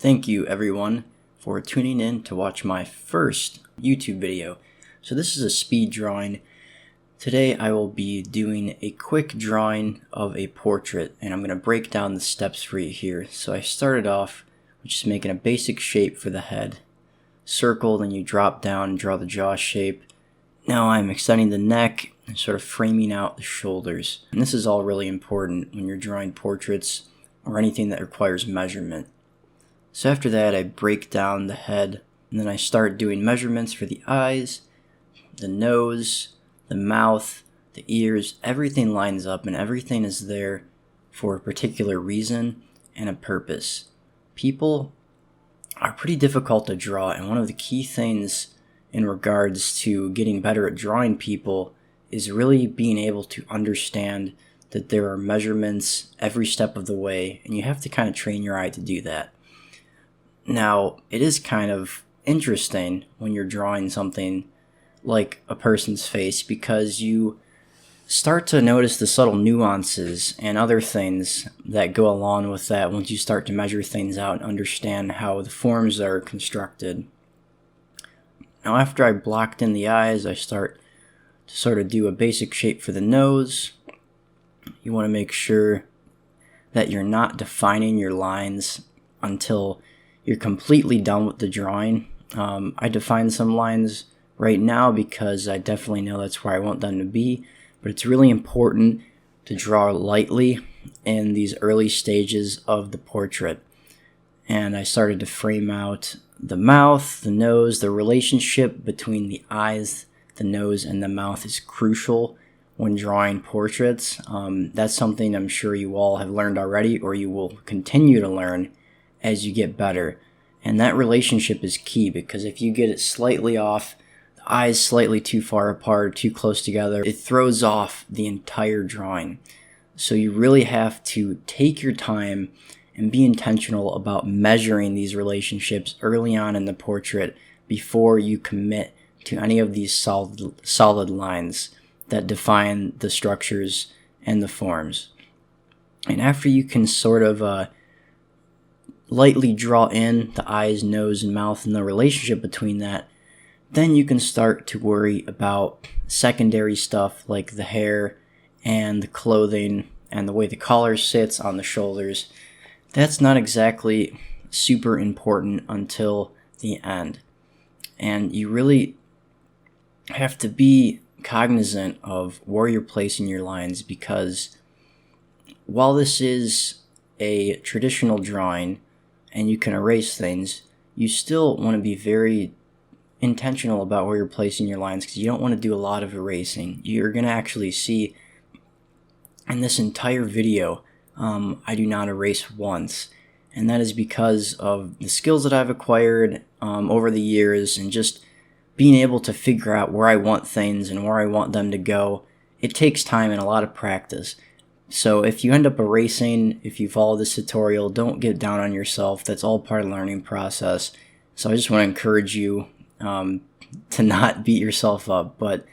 Thank you everyone for tuning in to watch my first YouTube video. So this is a speed drawing. Today I will be doing a quick drawing of a portrait, and I'm going to break down the steps for you here. So I started off with just making a basic shape for the head. Circle, then you drop down and draw the jaw shape. Now I'm extending the neck and sort of framing out the shoulders. And this is all really important when you're drawing portraits or anything that requires measurement. So after that, I break down the head, and then I start doing measurements for the eyes, the nose, the mouth, the ears. Everything lines up and everything is there for a particular reason and a purpose. People are pretty difficult to draw, and one of the key things in regards to getting better at drawing people is really being able to understand that there are measurements every step of the way, and you have to kind of train your eye to do that. Now, it is kind of interesting when you're drawing something like a person's face, because you start to notice the subtle nuances and other things that go along with that once you start to measure things out and understand how the forms are constructed. Now, after I blocked in the eyes, I start to sort of do a basic shape for the nose. You want to make sure that you're not defining your lines until you're completely done with the drawing. I define some lines right now because I definitely know that's where I want them to be, but it's really important to draw lightly in these early stages of the portrait. And I started to frame out the mouth, the nose. The relationship between the eyes, the nose, and the mouth is crucial when drawing portraits. That's something I'm sure you all have learned already, or you will continue to learn as you get better. And that relationship is key, because if you get it slightly off, the eyes slightly too far apart or too close together, it throws off the entire drawing. So you really have to take your time and be intentional about measuring these relationships early on in the portrait before you commit to any of these solid lines that define the structures and the forms. And after you can sort of lightly draw in the eyes, nose, and mouth and the relationship between that, then you can start to worry about secondary stuff like the hair and the clothing and the way the collar sits on the shoulders. That's not exactly super important until the end. And you really have to be cognizant of where you're placing your lines, because while this is a traditional drawing and you can erase things, you still want to be very intentional about where you're placing your lines, because you don't want to do a lot of erasing. You're going to actually see in this entire video, I do not erase once. And that is because of the skills that I've acquired over the years, and just being able to figure out where I want things and where I want them to go. It takes time and a lot of practice. So if you end up erasing, if you follow this tutorial, don't get down on yourself. That's all part of the learning process. So I just want to encourage you to not beat yourself up. But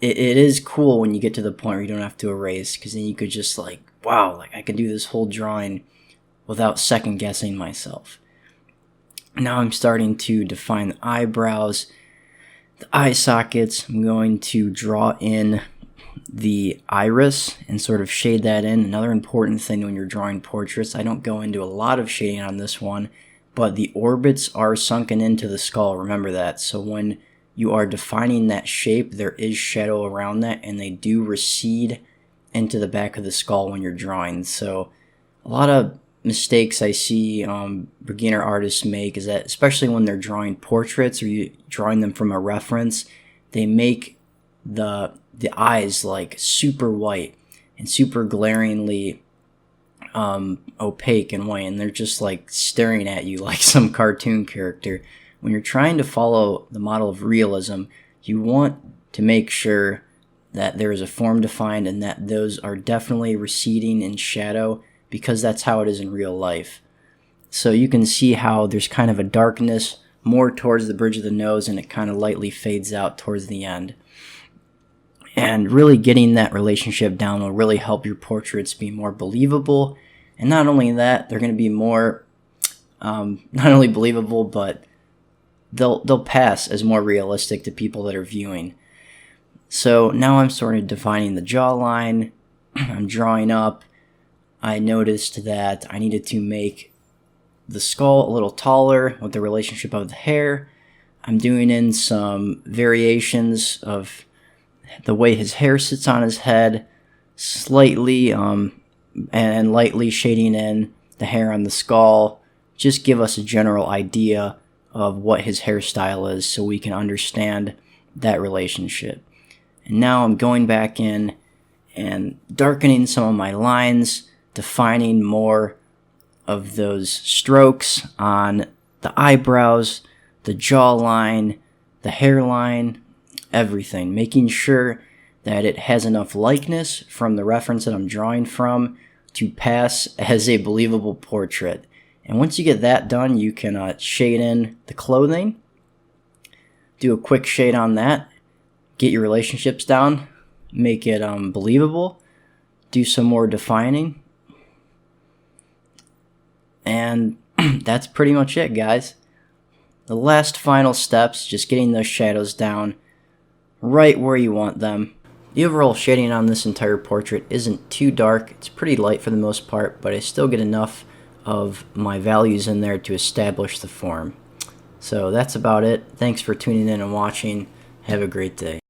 it is cool when you get to the point where you don't have to erase, because then you could just wow, I can do this whole drawing without second guessing myself. Now I'm starting to define the eyebrows, the eye sockets. I'm going to draw in the iris and sort of shade that in. Another important thing when you're drawing portraits, I don't go into a lot of shading on this one, but the orbits are sunken into the skull. Remember that. So when you are defining that shape, there is shadow around that, and they do recede into the back of the skull when you're drawing. So a lot of mistakes I see beginner artists make is that, especially when they're drawing portraits or you drawing them from a reference, they make the eyes super white and super glaringly opaque and white, and they're just staring at you like some cartoon character. When you're trying to follow the model of realism, you want to make sure that there is a form defined and that those are definitely receding in shadow, because that's how it is in real life. So you can see how there's kind of a darkness more towards the bridge of the nose, and it kind of lightly fades out towards the end. And really getting that relationship down will really help your portraits be more believable. And not only that, they're going to be more not only believable, but they'll pass as more realistic to people that are viewing. So now I'm sort of defining the jawline. I'm drawing up. I noticed that I needed to make the skull a little taller with the relationship of the hair. I'm doing in some variations of the way his hair sits on his head, slightly and lightly shading in the hair on the skull. Just give us a general idea of what his hairstyle is so we can understand that relationship. And now I'm going back in and darkening some of my lines, defining more of those strokes on the eyebrows, the jawline, the hairline, everything, making sure that it has enough likeness from the reference that I'm drawing from to pass as a believable portrait. And once you get that done, you can shade in the clothing, do a quick shade on that, get your relationships down, make it believable, do some more defining, and that's pretty much it, guys. The last final steps, just getting those shadows down right where you want them. The overall shading on this entire portrait isn't too dark. It's pretty light for the most part, but I still get enough of my values in there to establish the form. So that's about it. Thanks for tuning in and watching. Have a great day.